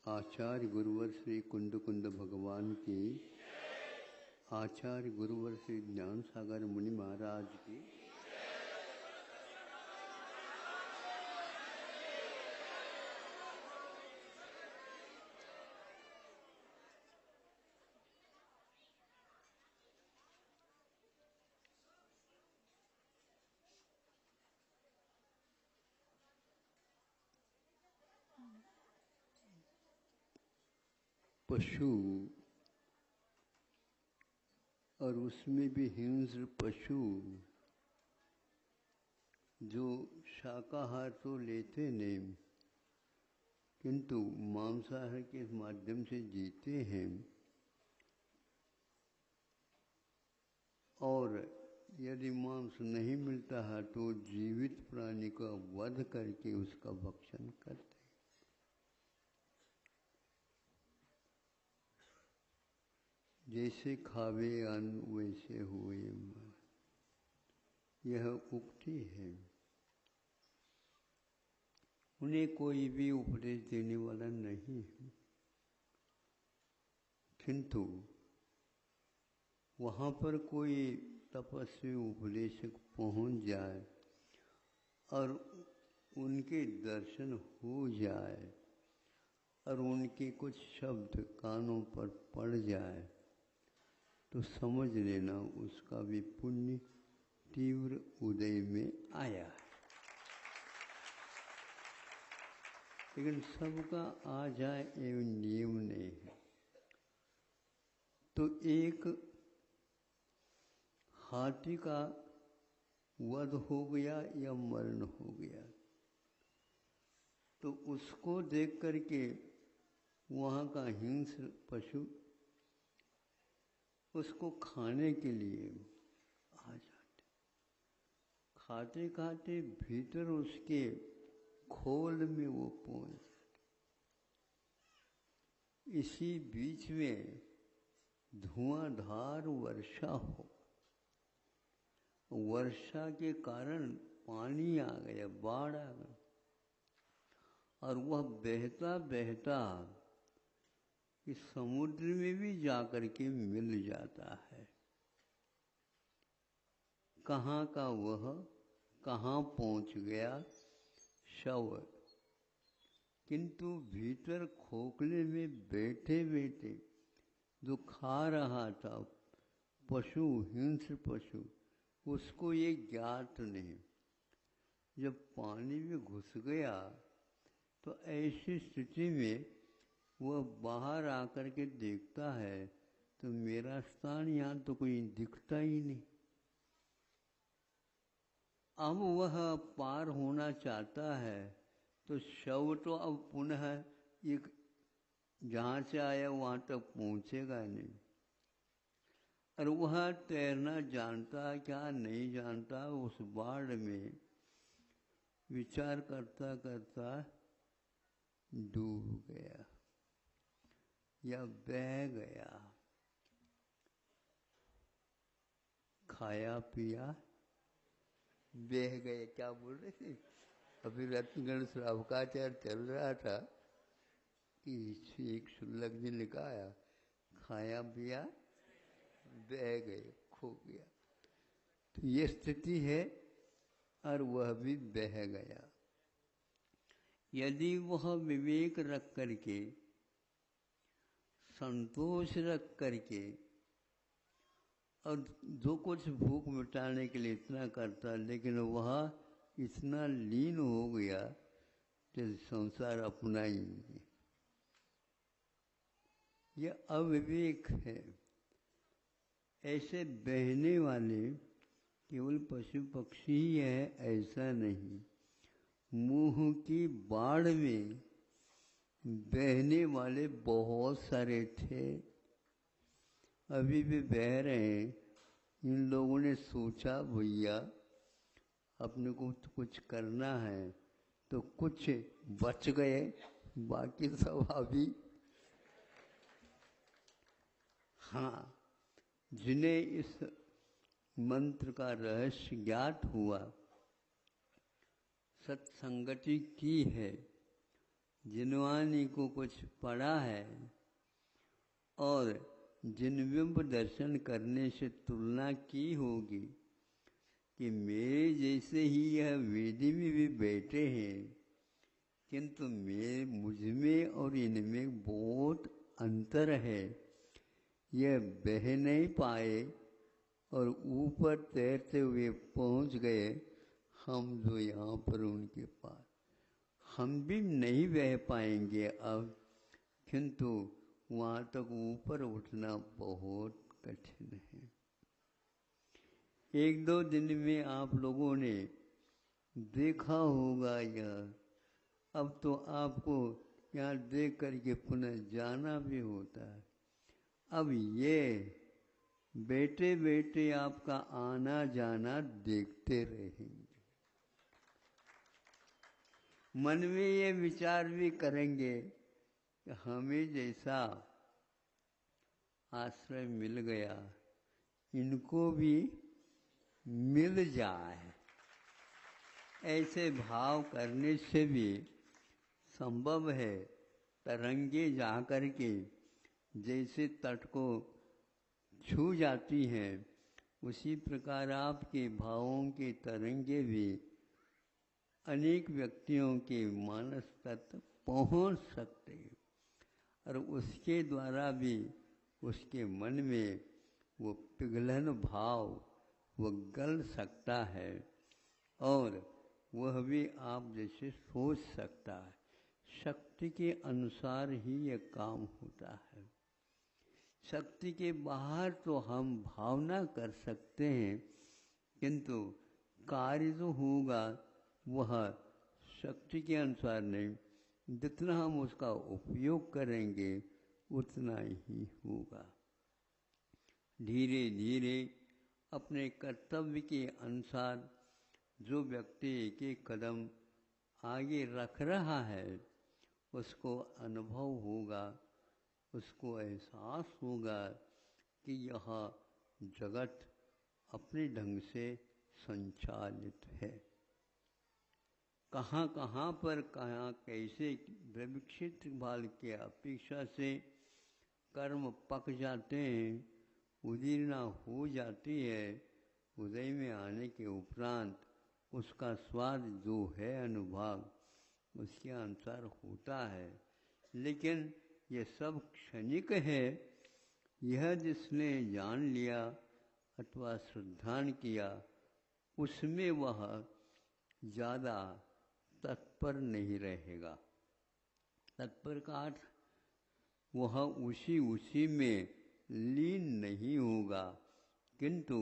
आचार्य गुरुवर श्री कुंद कुंद भगवान की, आचार्य गुरुवर श्री ज्ञान सागर मुनि महाराज की, पशु और उसमें भी हिंस्र पशु जो शाकाहार तो लेते नहीं किंतु मांसाहार के माध्यम से जीते हैं और यदि मांस नहीं मिलता है तो जीवित प्राणी का वध करके उसका भक्षण करते हैं। जैसे खावे अन्न वैसे हुए मन, यह उक्ति है। उन्हें कोई भी उपदेश देने वाला नहीं है, किंतु वहाँ पर कोई तपस्वी उपदेशक पहुँच जाए और उनके दर्शन हो जाए और उनके कुछ शब्द कानों पर पड़ जाए तो समझ लेना उसका भी पुण्य तीव्र उदय में आया है। लेकिन सबका आ जाए एवं नियम नहीं है। तो एक हाथी का वध हो गया या मरण हो गया तो उसको देख करके वहाँ का हिंस्र पशु उसको खाने के लिए आ जाते। खाते खाते भीतर उसके खोल में वो पहुंच जाते। इसी बीच में धुआंधार वर्षा हो, वर्षा के कारण पानी आ गया, बाढ़ आ गया और वह बहता बहता कि समुद्र में भी जाकर के मिल जाता है। कहाँ का वह कहाँ पहुँच गया शव, किंतु भीतर खोखले में बैठे बैठे जो खा रहा था पशु, हिंस्र पशु, उसको ये ज्ञात नहीं। जब पानी में घुस गया तो ऐसी स्थिति में वह बाहर आकर के देखता है तो मेरा स्थान यहाँ तो कोई दिखता ही नहीं। अब वह पार होना चाहता है तो शव तो अब पुनः एक जहाँ से आया वहाँ तक पहुँचेगा नहीं। और वह तैरना जानता क्या नहीं जानता, उस बाढ़ में विचार करता करता डूब गया या बह गया। खाया पिया बह गए, क्या बोल रहे थे अभी रत्नगण श्रावकाचार्य चल रहा था कि एक शुल्लक जी ने कहा खाया पिया बह गए, खो गया। तो ये स्थिति है और वह भी बह गया। यदि वह विवेक रख करके, संतोष रख करके और जो कुछ भूख मिटाने के लिए इतना करता, लेकिन वह इतना लीन हो गया कि संसार अपना ही नहीं। यह अविवेक है। ऐसे बहने वाले केवल पशु पक्षी ही है ऐसा नहीं, मुंह की बाढ़ में बहने वाले बहुत सारे थे, अभी भी बह रहे हैं। इन लोगों ने सोचा भैया अपने को तो कुछ करना है तो कुछ बच गए, बाकी सब अभी। हाँ, जिन्हें इस मंत्र का रहस्य ज्ञात हुआ, सत्संगति की है जिनवानी को कुछ पढ़ा है और जिनबिंब दर्शन करने से तुलना की होगी कि मेरे जैसे ही यह वेदी में भी बैठे हैं, किंतु मुझ में और इनमें बहुत अंतर है। यह बह नहीं पाए और ऊपर तैरते हुए पहुंच गए, हम जो यहाँ पर उनके पास, हम भी नहीं बह पाएंगे अब, किंतु वहाँ तक ऊपर उठना बहुत कठिन है। एक दो दिन में आप लोगों ने देखा होगा यह। अब तो आपको यहाँ देख करके पुनः जाना भी होता है। अब ये बैठे बैठे आपका आना जाना देखते रहेंगे, मन में ये विचार भी करेंगे कि हमें जैसा आश्रय मिल गया, इनको भी मिल जाए। ऐसे भाव करने से भी संभव है तरंगे जा कर के जैसे तट को छू जाती हैं, उसी प्रकार आपके भावों के तरंगे भी अनेक व्यक्तियों के मानस तक पहुंच सकते हैं और उसके द्वारा भी उसके मन में वो पिघलन भाव वो गल सकता है और वह भी आप जैसे सोच सकता है। शक्ति के अनुसार ही यह काम होता है। शक्ति के बाहर तो हम भावना कर सकते हैं, किंतु कार्य जो होगा वह शक्ति के अनुसार नहीं, जितना हम उसका उपयोग करेंगे उतना ही होगा। धीरे धीरे अपने कर्तव्य के अनुसार जो व्यक्ति एक एक कदम आगे रख रहा है, उसको अनुभव होगा, उसको एहसास होगा कि यह जगत अपने ढंग से संचालित है। कहाँ कहाँ पर कहाँ कैसे विकसित भाल के अपेक्षा से कर्म पक जाते हैं, उदीर्णा हो जाती है। उदय में आने के उपरांत उसका स्वाद जो है अनुभव उसके अनुसार होता है, लेकिन यह सब क्षणिक है। यह जिसने जान लिया अथवा श्रद्धान किया, उसमें वह ज़्यादा तत्पर नहीं रहेगा। तत्पर का अर्थ वह उसी में लीन नहीं होगा, किंतु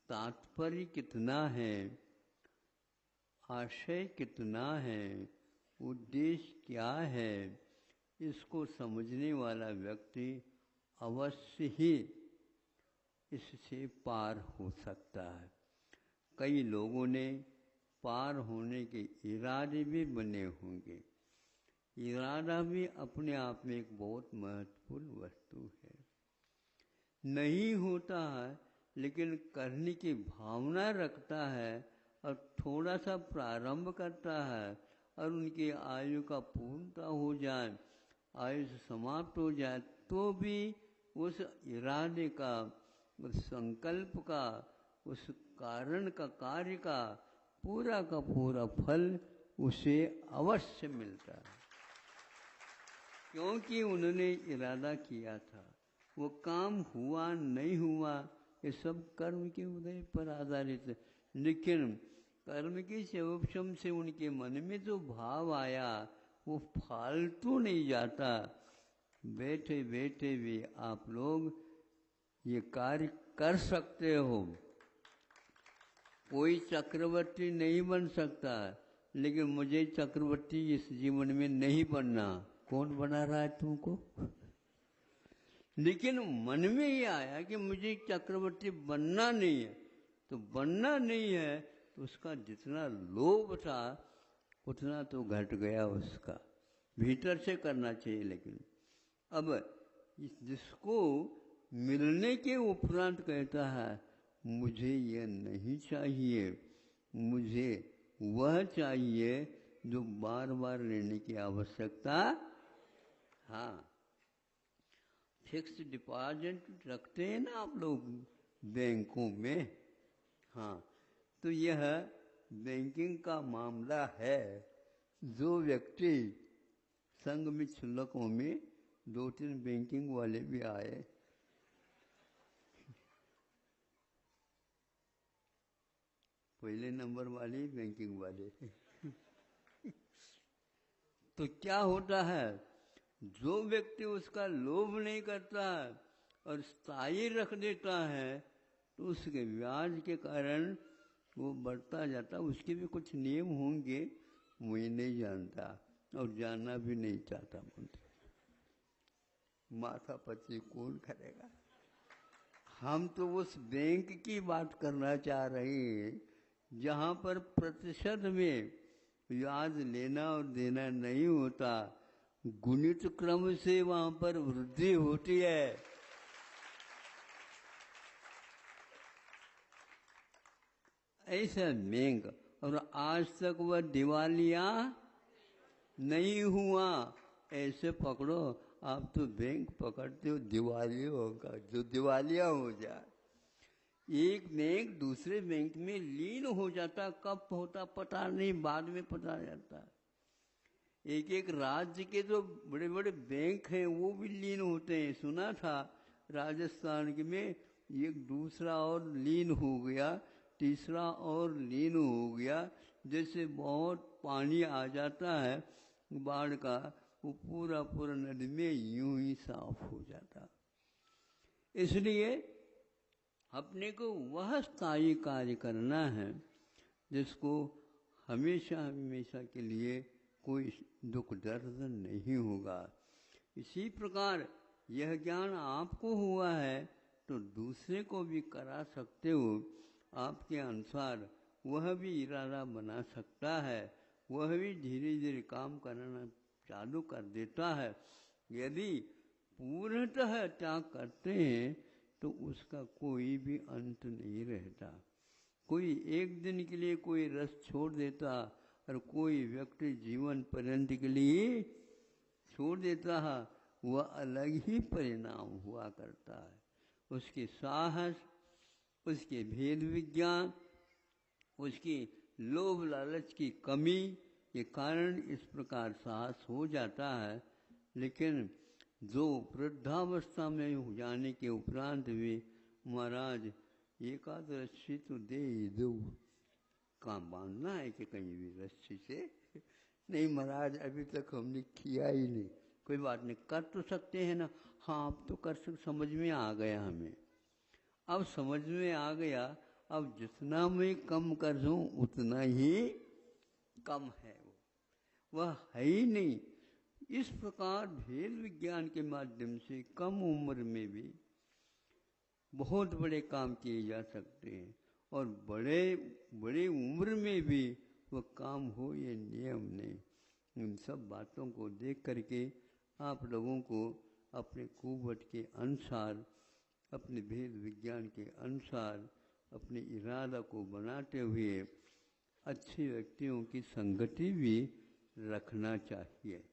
तात्पर्य कितना है, आशय कितना है, उद्देश्य क्या है, इसको समझने वाला व्यक्ति अवश्य ही इससे पार हो सकता है। कई लोगों ने पार होने के इरादे भी बने होंगे। इरादा भी अपने आप में एक बहुत महत्वपूर्ण वस्तु है। नहीं होता है लेकिन करने की भावना रखता है और थोड़ा सा प्रारंभ करता है और उनकी आयु का पूर्णता हो जाए, आयु समाप्त हो जाए, तो भी उस इरादे का, उस संकल्प का, उस कारण का, कार्य का पूरा फल उसे अवश्य मिलता है, क्योंकि उन्होंने इरादा किया था। वो काम हुआ नहीं हुआ, ये सब कर्म के उदय पर आधारित है। लेकिन कर्म के सेवक्षम से उनके मन में जो भाव आया वो फालतू नहीं जाता। बैठे बैठे भी आप लोग ये कार्य कर सकते हो। कोई चक्रवर्ती नहीं बन सकता, लेकिन मुझे चक्रवर्ती इस जीवन में नहीं बनना। कौन बना रहा है तुमको? लेकिन मन में ये आया कि मुझे चक्रवर्ती बनना नहीं है, तो बनना नहीं है तो उसका जितना लोभ था उतना तो घट गया उसका। भीतर से करना चाहिए। लेकिन अब जिसको मिलने के उपरांत कहता है मुझे यह नहीं चाहिए, मुझे वह चाहिए जो बार बार लेने की आवश्यकता। हाँ, फिक्स डिपॉजिट रखते हैं ना आप लोग बैंकों में। हाँ, तो यह बैंकिंग का मामला है। जो व्यक्ति संघ में शुल्कों में 2-3 बैंकिंग वाले भी आए, पहले नंबर वाले बैंकिंग वाले तो क्या होता है, जो व्यक्ति उसका लोभ नहीं करता है और स्थायी रख देता है तो उसके ब्याज के कारण वो बढ़ता जाता। उसके भी कुछ नियम होंगे, मैं नहीं जानता और जानना भी नहीं चाहता। माथा पच्ची कौन करेगा। हम तो उस बैंक की बात करना चाह रहे हैं जहाँ पर प्रतिशत में ब्याज लेना और देना नहीं होता, गुणित क्रम से वहाँ पर वृद्धि होती है। ऐसा बैंक, और आज तक वह दिवालिया नहीं हुआ। ऐसे पकड़ो, आप तो बैंक पकड़ते हो दिवालिया होगा, जो दिवालिया हो जाए। एक बैंक दूसरे बैंक में लीन हो जाता, कब होता पता नहीं, बाद में पता जाता। एक एक राज्य के जो बड़े बड़े बैंक हैं वो भी लीन होते हैं। सुना था राजस्थान के में एक दूसरा और लीन हो गया, तीसरा और लीन हो गया। जैसे बहुत पानी आ जाता है बाढ़ का, वो पूरा पूरा नदी में यूं ही साफ हो जाता। इसलिए अपने को वह स्थायी कार्य करना है जिसको हमेशा हमेशा के लिए कोई दुख दर्द नहीं होगा। इसी प्रकार यह ज्ञान आपको हुआ है तो दूसरे को भी करा सकते हो। आपके अनुसार वह भी इरादा बना सकता है, वह भी धीरे धीरे काम करना चालू कर देता है। यदि पूर्णतः त्याग करते हैं तो उसका कोई भी अंत नहीं रहता। कोई एक दिन के लिए कोई रस छोड़ देता और कोई व्यक्ति जीवन पर्यंत के लिए छोड़ देता है, वह अलग ही परिणाम हुआ करता है। उसके साहस, उसके भेद विज्ञान, उसकी लोभ लालच की कमी के कारण इस प्रकार साहस हो जाता है। लेकिन जो वृद्धावस्था में हो जाने के उपरांत भी महाराज एकाध रस्सी तो दे दो, कहाँ बांधना है कि कहीं भी रस्सी से नहीं महाराज, अभी तक हमने किया ही नहीं। कोई बात नहीं, कर तो सकते हैं ना। हाँ, अब तो कर सकते, समझ में आ गया हमें, अब समझ में आ गया। अब जितना मैं कम कर दूं उतना ही कम है, वह है ही नहीं। इस प्रकार भेद विज्ञान के माध्यम से कम उम्र में भी बहुत बड़े काम किए जा सकते हैं और बड़े उम्र में भी वह काम हो, ये नियम नहीं। इन सब बातों को देख करके आप लोगों को अपने कुवत के अनुसार, अपने भेद विज्ञान के अनुसार अपने इरादा को बनाते हुए अच्छे व्यक्तियों की संगति भी रखना चाहिए।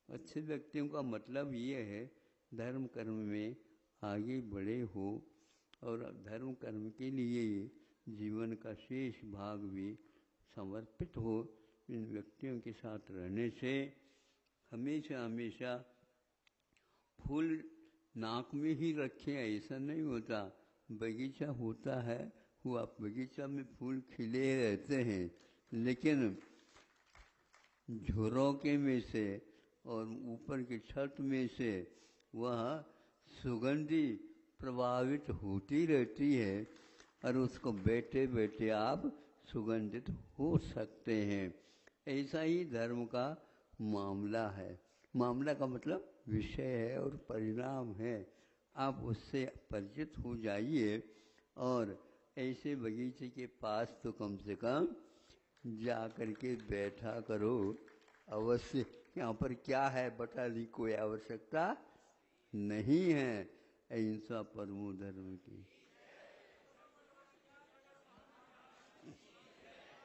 अच्छे व्यक्तियों का मतलब ये है धर्म कर्म में आगे बढ़े हो और धर्म कर्म के लिए जीवन का शेष भाग भी समर्पित हो। इन व्यक्तियों के साथ रहने से हमेशा हमेशा फूल नाक में ही रखें ऐसा नहीं होता। बगीचा होता है, हुआ बगीचा में फूल खिले रहते हैं, लेकिन झरोके में से और ऊपर की छत में से वह सुगंधी प्रभावित होती रहती है और उसको बैठे बैठे आप सुगंधित हो सकते हैं। ऐसा ही धर्म का मामला है। मामला का मतलब विषय है और परिणाम है। आप उससे परिचित हो जाइए और ऐसे बगीचे के पास तो कम से कम जा करके बैठा करो। अवश्य यहाँ पर क्या है बताने की कोई आवश्यकता नहीं है। अहिंसा परमो धर्म की।